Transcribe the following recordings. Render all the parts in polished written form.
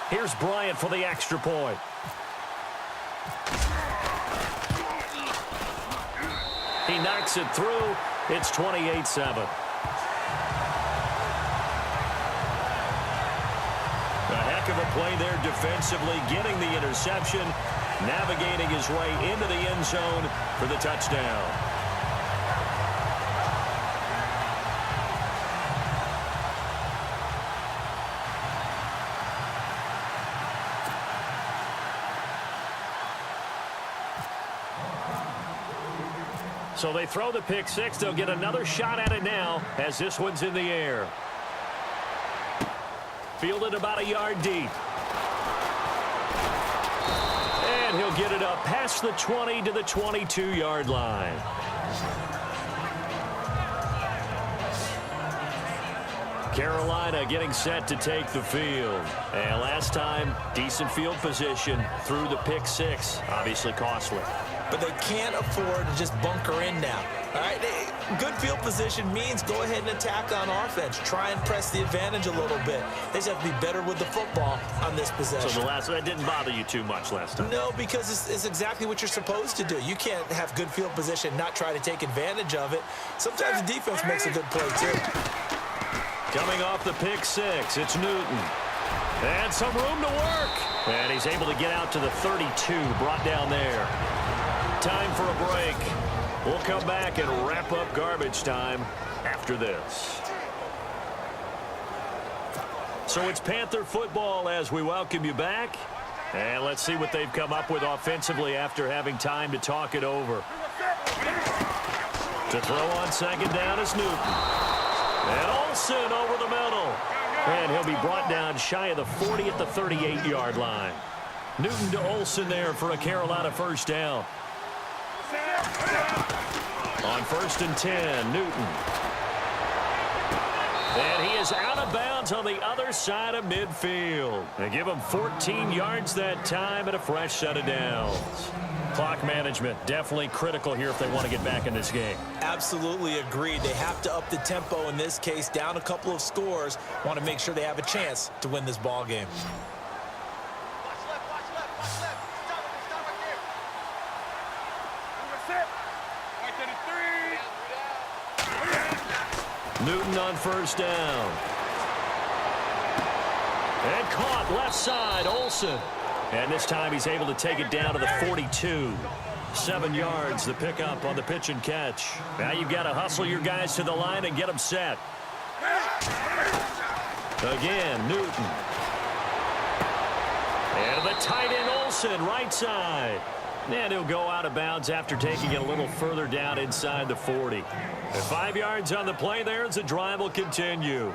Here's Bryant for the extra point. He knocks it through. It's 28-7. A heck of a play there defensively, getting the interception, navigating his way into the end zone for the touchdown. So they throw the pick six. They'll get another shot at it now as this one's in the air. Fielded about a yard deep. And he'll get it up past the 20 to the 22-yard line. Carolina getting set to take the field. And last time, decent field position through the pick six. Obviously costly. But they can't afford to just bunker in now. All right, good field position means go ahead and attack on offense. Try and press the advantage a little bit. They just have to be better with the football on this possession. So that didn't bother you too much last time? No, because it's exactly what you're supposed to do. You can't have good field position, not try to take advantage of it. Sometimes the defense makes a good play, too. Coming off the pick six, it's Newton. And some room to work. And he's able to get out to the 32, brought down there. Time for a break. We'll come back and wrap up garbage time after this. So it's Panther football as we welcome you back. And let's see what they've come up with offensively after having time to talk it over. To throw on second down is Newton. And Olsen over the middle. And he'll be brought down shy of the 40 at the 38-yard line. Newton to Olsen there for a Carolina first down. On 1st and 10, Newton. And he is out of bounds on the other side of midfield. They give him 14 yards that time and a fresh set of downs. Clock management definitely critical here if they want to get back in this game. Absolutely agreed. They have to up the tempo in this case, down a couple of scores. Want to make sure they have a chance to win this ball game. Newton on first down. And caught left side, Olsen. And this time he's able to take it down to the 42. 7 yards, the pickup on the pitch and catch. Now you've got to hustle your guys to the line and get them set. Again, Newton. And the tight end, Olsen, right side. And he'll go out of bounds after taking it a little further down inside the 40. And 5 yards on the play there as the drive will continue.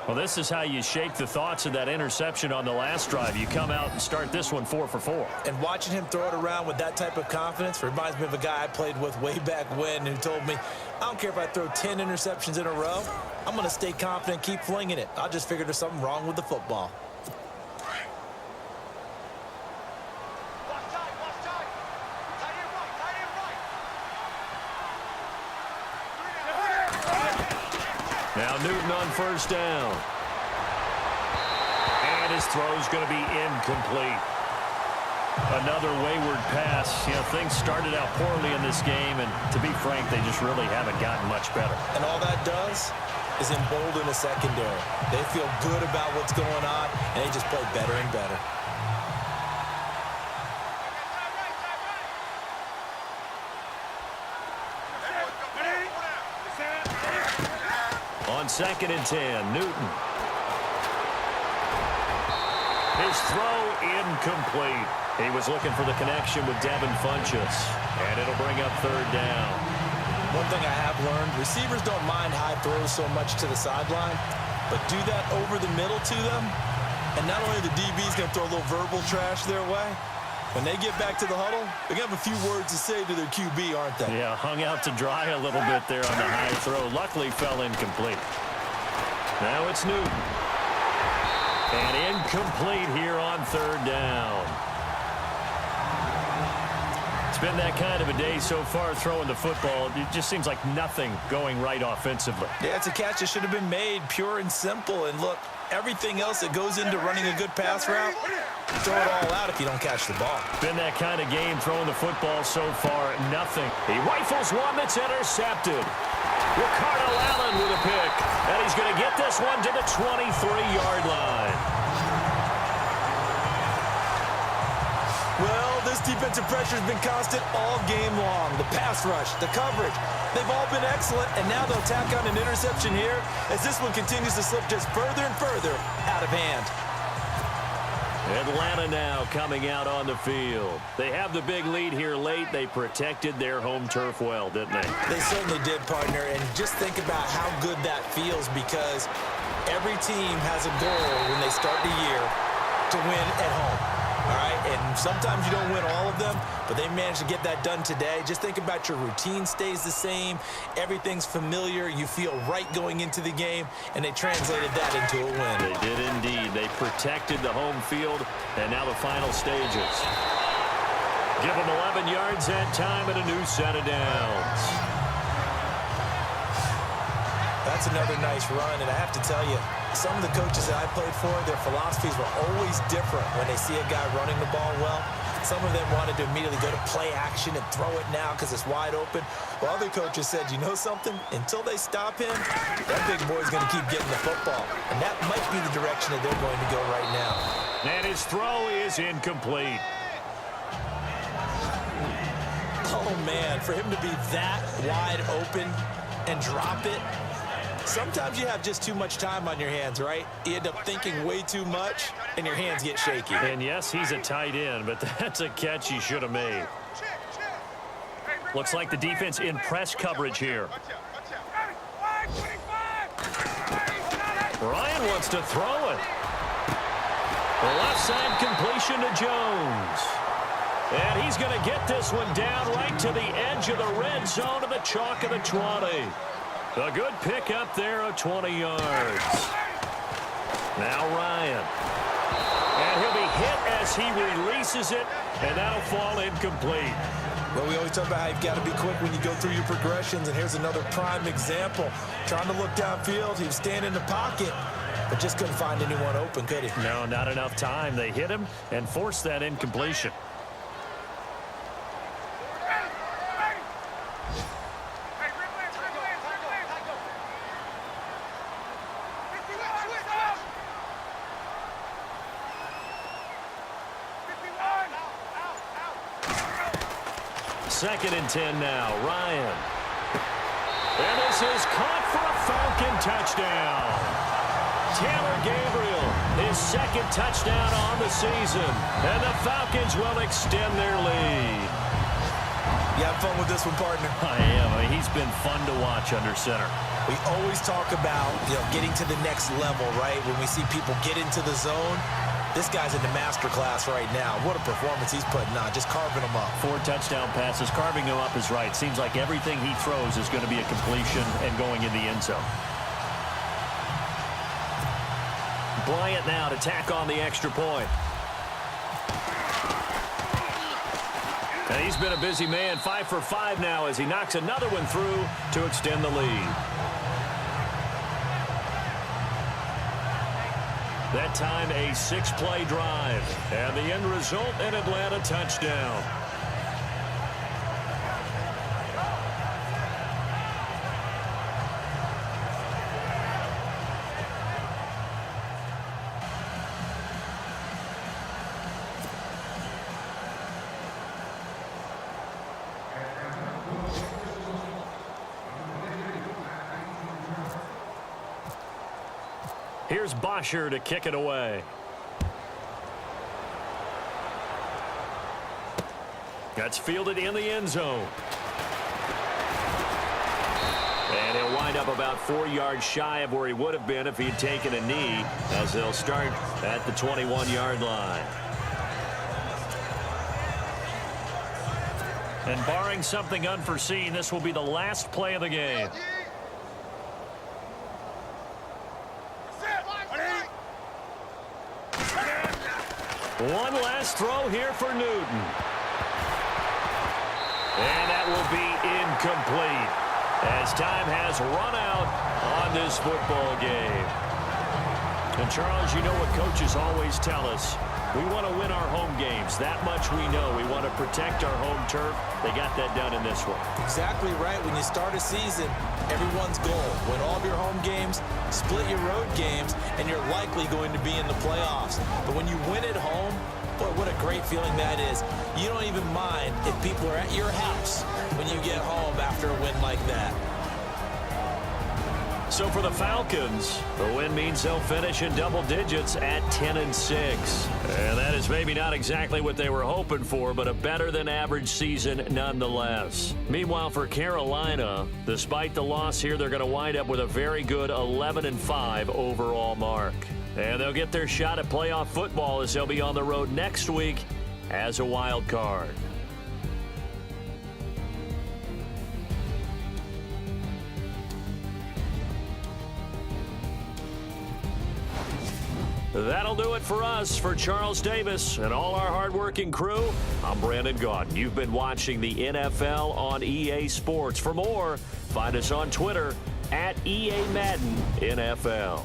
Well, this is how you shake the thoughts of that interception on the last drive. You come out and start this one 4 for 4. And watching him throw it around with that type of confidence reminds me of a guy I played with way back when who told me, I don't care if I throw 10 interceptions in a row. I'm going to stay confident, keep flinging it. I just figured there's something wrong with the football. Now Newton on first down. And his throw's going to be incomplete. Another wayward pass. You know, things started out poorly in this game, and to be frank, they just really haven't gotten much better. And all that does is embolden the secondary. They feel good about what's going on, and they just play better and better. On 2nd and 10, Newton. His throw incomplete. He was looking for the connection with Devin Funchess, and it'll bring up 3rd down. One thing I have learned, receivers don't mind high throws so much to the sideline, but do that over the middle to them, and not only the DB's going to throw a little verbal trash their way, when they get back to the huddle, they're going to have a few words to say to their QB, aren't they? Yeah, hung out to dry a little bit there on the high throw. Luckily, fell incomplete. Now it's Newton. And incomplete here on 3rd down. been that kind of a day so far throwing the football. It just seems like nothing going right offensively. Yeah, it's a catch that should have been made, pure and simple. And look, everything else that goes into running a good pass route, throw it all out if you don't catch the ball. Been that kind of game throwing the football so far, nothing. He rifles one that's intercepted. Ricardo Allen with a pick, and he's going to get this one to the 23-yard line. Well, this defensive pressure has been constant all game long. The pass rush, the coverage, they've all been excellent, and now they'll tack on an interception here as this one continues to slip just further and further out of hand. Atlanta now coming out on the field. They have the big lead here late. They protected their home turf well, didn't they? They certainly did, partner, and just think about how good that feels because every team has a goal when they start the year to win at home. All right, and sometimes you don't win all of them, but they managed to get that done today. Just think about your routine stays the same. Everything's familiar. You feel right going into the game, and they translated that into a win. They did indeed. They protected the home field, and now the final stages. Give them 11 yards that time and a new set of downs. That's another nice run, and I have to tell you, some of the coaches that I played for, their philosophies were always different when they see a guy running the ball well. Some of them wanted to immediately go to play action and throw it now because it's wide open. While other coaches said, you know something? Until they stop him, that big boy's going to keep getting the football. And that might be the direction that they're going to go right now. And his throw is incomplete. Oh, man, for him to be that wide open and drop it, sometimes you have just too much time on your hands, right? You end up thinking way too much, and your hands get shaky. And yes, he's a tight end, but that's a catch he should have made. Looks like the defense in press coverage here. Ryan wants to throw it. The left side completion to Jones. And he's going to get this one down right to the edge of the red zone of the chalk of the 20. A good pick up there of 20 yards. Now Ryan. And he'll be hit as he releases it, and that'll fall incomplete. Well, we always talk about how you've got to be quick when you go through your progressions, and here's another prime example. Trying to look downfield, he was standing in the pocket, but just couldn't find anyone open, could he? No, not enough time. They hit him and forced that incompletion. Second and 10 now. Ryan. And this is caught for a Falcon touchdown. Taylor Gabriel, his second touchdown on the season. And the Falcons will extend their lead. You have fun with this one, partner? I am. I mean, he's been fun to watch under center. We always talk about, getting to the next level, right? When we see people get into the zone. This guy's in the master class right now. What a performance he's putting on, just carving them up. 4 touchdown passes. Carving them up is right. Seems like everything he throws is going to be a completion and going in the end zone. Bryant now to tack on the extra point. And he's been a busy man. 5 for 5 now as he knocks another one through to extend the lead. That time a 6-play drive. And the end result, an Atlanta touchdown. Here's Bosher to kick it away. That's fielded in the end zone. And he'll wind up about 4 yards shy of where he would have been if he had taken a knee, as they'll start at the 21-yard line. And barring something unforeseen, this will be the last play of the game. One last throw here for Newton. And that will be incomplete as time has run out on this football game. And, Charles, you know what coaches always tell us. We want to win our home games. That much we know. We want to protect our home turf. They got that done in this one. Exactly right. When you start a season, everyone's goal: win all of your home games, split your road games, and you're likely going to be in the playoffs. But when you win at home, boy, what a great feeling that is. You don't even mind if people are at your house when you get home after a win like that. So for the Falcons, the win means they'll finish in double digits at 10-6. And that is maybe not exactly what they were hoping for, but a better than average season nonetheless. Meanwhile, for Carolina, despite the loss here, they're going to wind up with a very good 11-5 overall mark. And they'll get their shot at playoff football as they'll be on the road next week as a wild card. That'll do it for us. For Charles Davis and all our hardworking crew, I'm Brandon Gaudin. You've been watching the NFL on EA Sports. For more, find us on Twitter at EA Madden NFL.